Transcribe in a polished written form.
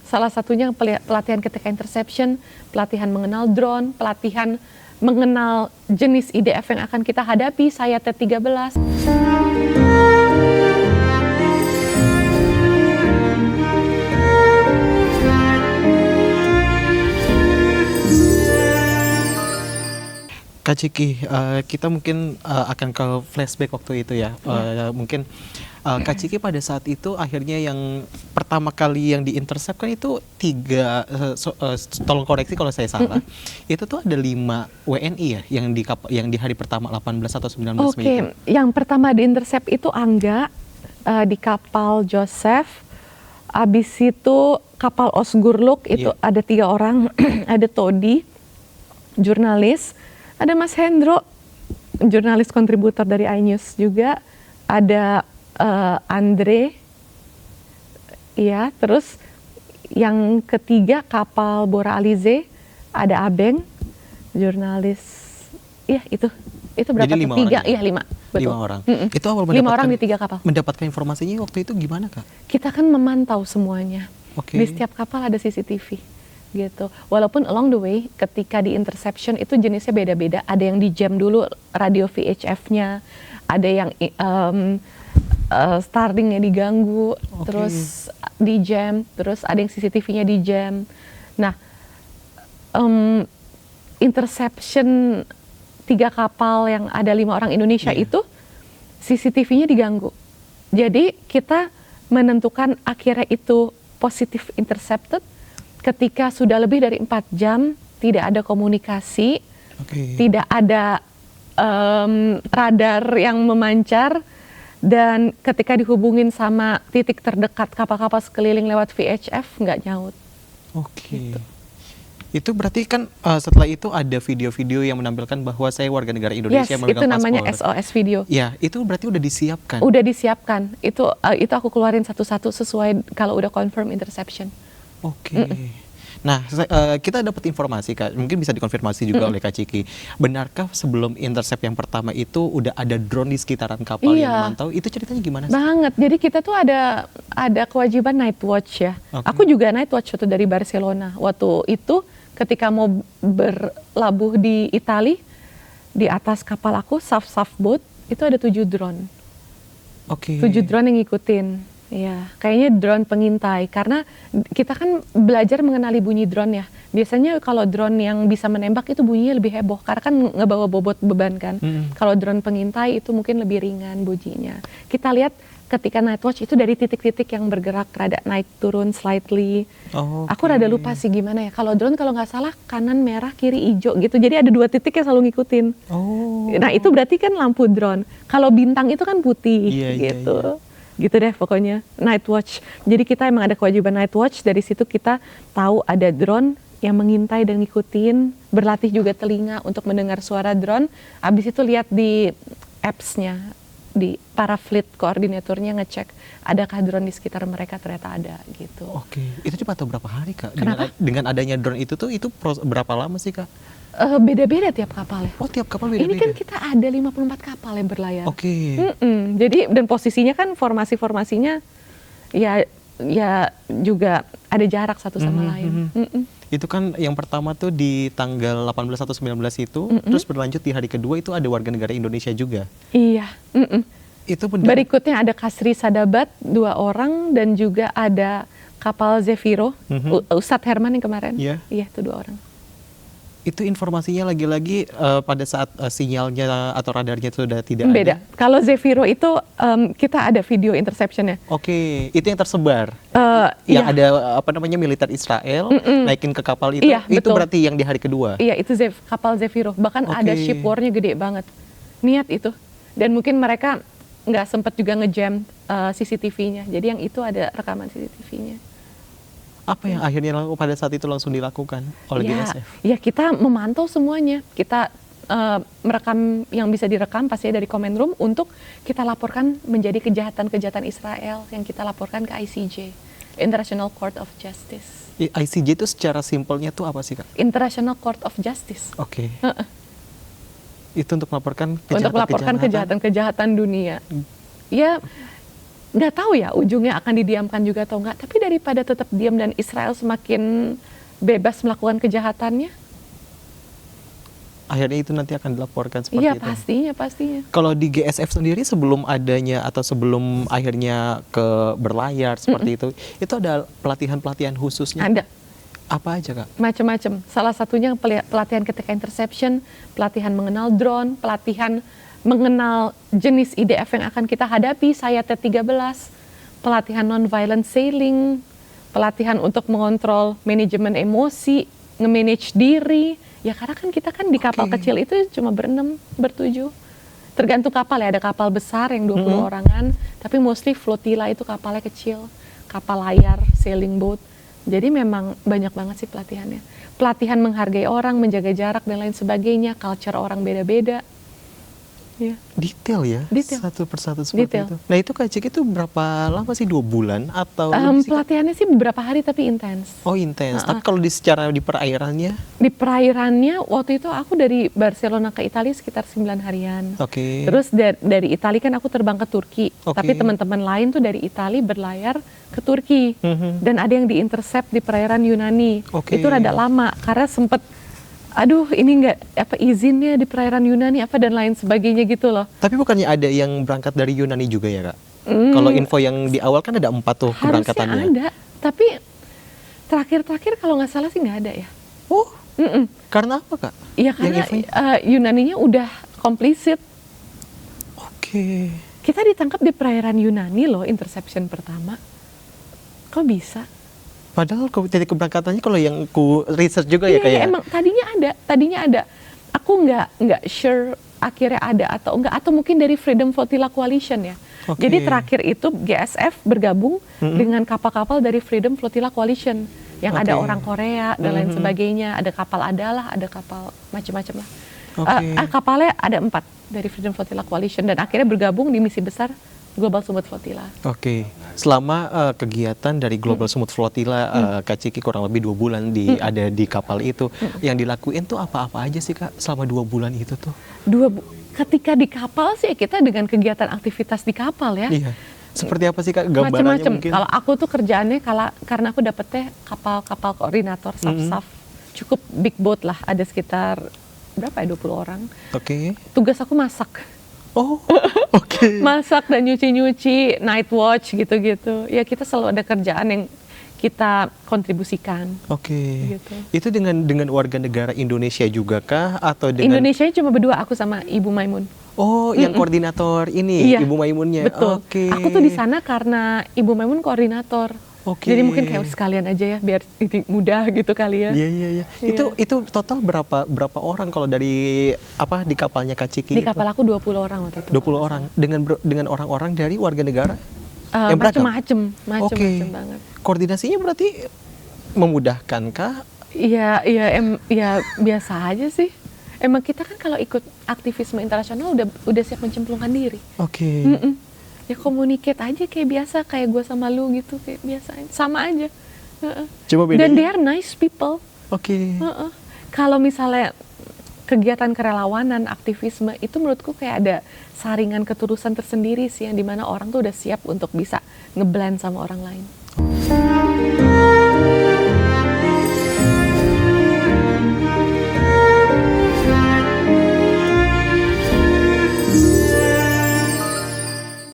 Salah satunya pelatihan ketika interception, pelatihan mengenal drone, pelatihan mengenal jenis IDF yang akan kita hadapi, saya T-13. Kak Ciki, kita mungkin akan ke flashback waktu itu ya. Mungkin Kak Ciki pada saat itu akhirnya yang pertama kali yang diintercept kan itu tolong koreksi kalau saya salah, itu tuh ada 5 WNI ya yang di hari pertama 18 atau 19 Mei. Oke, yang pertama diintercept itu Angga di kapal Joseph. Abis itu kapal Osgurluk itu ada 3 orang, ada Todi, jurnalis. Ada Mas Hendro, jurnalis kontributor dari iNews juga. Ada Andre, ya. Terus yang ketiga kapal Bora Alize, ada Abeng, jurnalis. Iya itu berapa? Jadi 5 tiga, orang. iya 5. Betul. 5 orang. Itu awal 5 orang di 3 kapal. Mendapatkan informasinya waktu itu gimana, Kak? Kita kan memantau semuanya. Di setiap kapal ada CCTV. Gitu. Walaupun along the way ketika di interception itu jenisnya beda-beda, ada yang di jam dulu radio VHF-nya, ada yang Starlink-nya diganggu, terus di jam, terus ada yang CCTV-nya di jam. Nah, interception 3 kapal yang ada 5 orang Indonesia itu CCTV-nya diganggu. Jadi kita menentukan akhirnya itu positif intercepted ketika sudah lebih dari 4 jam tidak ada komunikasi, tidak ada radar yang memancar, dan ketika dihubungin sama titik terdekat kapal-kapal sekeliling lewat VHF nggak nyaut. Gitu. Itu berarti kan setelah itu ada video-video yang menampilkan bahwa saya warga negara Indonesia yang memegang paspor. Itu namanya paspor. SOS video. Ya, itu berarti udah disiapkan. Udah disiapkan. Itu aku keluarin satu-satu sesuai kalau udah confirm interception. Nah, kita dapat informasi, Kak, mungkin bisa dikonfirmasi juga oleh Kak Ciki. Benarkah sebelum intercept yang pertama itu udah ada drone di sekitaran kapal yang memantau? Itu ceritanya gimana sih? Banget. Jadi kita tuh ada kewajiban night watch ya. Aku juga night watch waktu dari Barcelona. Waktu itu ketika mau berlabuh di Itali, di atas kapal aku, SAF boat, itu ada 7 drone. 7 drone yang ngikutin. Ya, kayaknya drone pengintai, karena kita kan belajar mengenali bunyi drone ya. Biasanya kalau drone yang bisa menembak itu bunyinya lebih heboh, karena kan ngebawa bobot beban kan. Kalau drone pengintai itu mungkin lebih ringan bunyinya. Kita lihat ketika night watch itu dari titik-titik yang bergerak, rada naik turun slightly. Aku rada lupa sih gimana ya. Kalau drone kalau nggak salah kanan merah, kiri hijau gitu. Jadi ada 2 titik yang selalu ngikutin. Nah itu berarti kan lampu drone. Kalau bintang itu kan putih gitu. Gitu deh pokoknya, night watch. Jadi kita emang ada kewajiban night watch, dari situ kita tahu ada drone yang mengintai dan ngikutin, berlatih juga telinga untuk mendengar suara drone. Abis itu lihat di apps-nya, di para fleet koordinatornya ngecek adakah drone di sekitar mereka, ternyata ada gitu. Itu cuma tahu berapa hari, Kak? Kenapa? Dengan adanya drone itu berapa lama sih, Kak? Beda-beda tiap kapal ya. Tiap kapal beda-beda. Ini kan kita ada 54 kapal yang berlayar. Jadi dan posisinya kan formasinya ya juga ada jarak satu sama lain. Itu kan yang pertama tuh di tanggal 18 atau 19 itu, terus berlanjut di hari kedua itu ada warga negara Indonesia juga. Iya. Itu berikutnya ada Kasri Sadabat 2 orang, dan juga ada kapal Zefiro, Ustadz Herman yang kemarin. Iya, itu 2 orang. Itu informasinya lagi-lagi pada saat sinyalnya atau radarnya itu sudah tidak beda. ada. Kalau Zefiro itu kita ada video interceptionnya. Itu yang tersebar. Yang ada militer Israel naikin ke kapal itu. Itu berarti yang di hari kedua. Iya, itu kapal Zefiro. Bahkan ada ship war-nya gede banget. Niat itu. Dan mungkin mereka nggak sempat juga ngejam CCTV-nya. Jadi yang itu ada rekaman CCTV-nya. Apa yang akhirnya pada saat itu langsung dilakukan oleh BSF? Ya kita memantau semuanya. Kita merekam yang bisa direkam pasti dari command room untuk kita laporkan menjadi kejahatan-kejahatan Israel yang kita laporkan ke ICJ, International Court of Justice. ICJ itu secara simpelnya tuh apa sih, Kak? International Court of Justice. Itu untuk melaporkan kejahatan-kejahatan dunia. Ya nggak tahu ya ujungnya akan didiamkan juga atau enggak. Tapi daripada tetap diam dan Israel semakin bebas melakukan kejahatannya, akhirnya itu nanti akan dilaporkan seperti iya itu. pastinya. Kalau di GSF sendiri sebelum adanya atau sebelum akhirnya ke berlayar seperti itu ada pelatihan-pelatihan khususnya? Ada Apa aja, Kak? macam-macam. Salah satunya pelatihan ketika interception, pelatihan mengenal drone, pelatihan mengenal jenis IDF yang akan kita hadapi, saya T-13, pelatihan non-violent sailing, pelatihan untuk mengontrol manajemen emosi, nge-manage diri. Ya karena kan kita kan di kapal kecil itu cuma berenam, bertujuh. Tergantung kapal ya, ada kapal besar yang 20 orangan, tapi mostly flotilla itu kapalnya kecil, kapal layar, sailing boat. Jadi memang banyak banget sih pelatihannya. Pelatihan menghargai orang, menjaga jarak dan lain sebagainya, culture orang beda-beda. Ya. Detail ya, Detail. satu persatu seperti Detail. itu. Nah itu Kak Ciki itu berapa lama sih, 2 bulan atau lebih sih, Kak? Pelatihannya sih beberapa hari tapi intens. Oh intens, tapi kalau secara di perairannya? Di perairannya waktu itu aku dari Barcelona ke Italia sekitar 9 harian. Oke. Terus dari Italia kan aku terbang ke Turki, Oke. tapi teman-teman lain tuh dari Italia berlayar ke Turki. Dan ada yang di-intercept di perairan Yunani. Oke. Itu rada lama karena sempet aduh ini nggak apa izinnya di perairan Yunani apa dan lain sebagainya gitu loh. Tapi bukannya ada yang berangkat dari Yunani juga ya, Kak? Kalau info yang di awal kan ada 4 tuh keberangkatannya. Harusnya ada, tapi terakhir kalau nggak salah sih nggak ada ya. Oh, karena apa, Kak? Iya Yang karena infonya? Yunaninya udah komplisит. Oke. Kita ditangkap di perairan Yunani loh, interception pertama. Kok bisa? Padahal titik keberangkatannya kalau yang ku research juga ya, Iya, kayak emang tadinya ada. Aku nggak sure akhirnya ada atau enggak, atau mungkin dari Freedom Flotilla Coalition ya. Oke. Jadi terakhir itu GSF bergabung dengan kapal-kapal dari Freedom Flotilla Coalition yang ada Oke. orang Korea dan lain sebagainya, ada kapal Adalah, ada kapal macam-macam lah. Oke. Kapalnya ada 4 dari Freedom Flotilla Coalition dan akhirnya bergabung di misi besar Global Smooth Flotilla. Oke, selama kegiatan dari Global Smooth Flotilla, Kak Ciki kurang lebih 2 bulan ada di kapal itu, yang dilakuin tuh apa-apa aja sih, Kak, selama 2 bulan itu tuh? Ketika di kapal sih kita dengan kegiatan aktivitas di kapal ya. Iya, seperti apa sih, Kak, gambarannya Macam-macam. mungkin? Kalau aku tuh kerjaannya karena aku dapetnya kapal koordinator SAF, cukup big boat lah, ada sekitar berapa ya 20 orang. Oke. Tugas aku masak. Oh, oke. Masak dan nyuci-nyuci, night watch gitu-gitu. Ya kita selalu ada kerjaan yang kita kontribusikan. Oke. Gitu. Itu dengan warga negara Indonesia juga kah atau dengan Indonesia cuma berdua, aku sama Ibu Maimun. Oh, yang koordinator ini, Iya, Ibu Maimunnya. Betul. Oke. Aku tuh di sana karena Ibu Maimun koordinator. Oke. Jadi mungkin kayak sekalian aja ya biar ini mudah gitu kali ya. Iya, iya, iya. Itu total berapa orang kalau dari di kapalnya Kak Ciki Di itu? kapal aku 20 orang waktu itu. 20 orang dengan orang-orang dari warga negara yang beragam. Macem-macem Oke. banget. Koordinasinya berarti memudahkan kah? Iya biasa aja sih. Emang kita kan kalau ikut aktivisme internasional udah siap mencemplungkan diri. Oke. Ya communicate aja kayak biasa, kayak gue sama lu gitu, kayak biasa aja. Sama aja. Cuma bedanya. Dan they are nice people. Oke. Kalau misalnya kegiatan kerelawanan, aktivisme, itu menurutku kayak ada saringan ketulusan tersendiri sih, yang dimana orang tuh udah siap untuk bisa ngeblend sama orang lain.